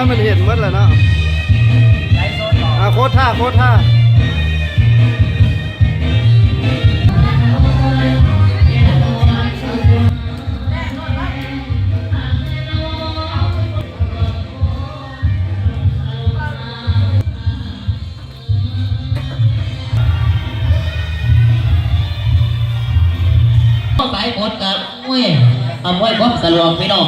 ให้มันเห็นหมดแล้วเนาะโคตรท่าสายกดกับมวยก็สลวงพี่น้อง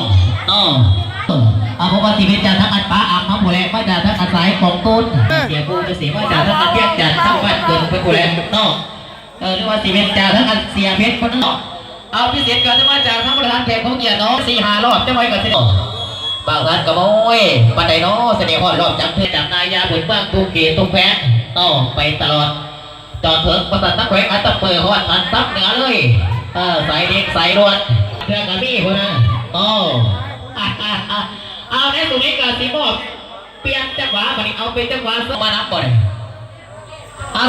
เพราะว่าชีวิตจะทั้งอันป้าอาบน้ำหัวแรงว่าจะทั้งอันสายของต้นเสียกูจะเสียว่าจะทั้งอันเทียบจัดทั้งวันเกิดไปกูแรงหรือว่าชีวิตจะทั้งอันเสียเพชรคนนอกเอาพิเศษเกิดจะมาจากทั้งประธานแขกของเกียรติ4-5 รอบจะไม่กับเสด็จบางท่านก็มวยปัจจัยเสด็จหอดรอบจำเพชรจากนายยาผลบ้างตูเกตตุ้งแพ้ไปตลอดจอดเถิงประสานตั้งแขวงอัตตะเปิดหอดอันซับเหนือเลยสายเด็กสายรวดเพื่อนกันพี่คนนั้นเอาในตรงนี้การสีบอกเปลี่ยนจังหวะมันเอาเป็นจังหวะมานับก่อนเอา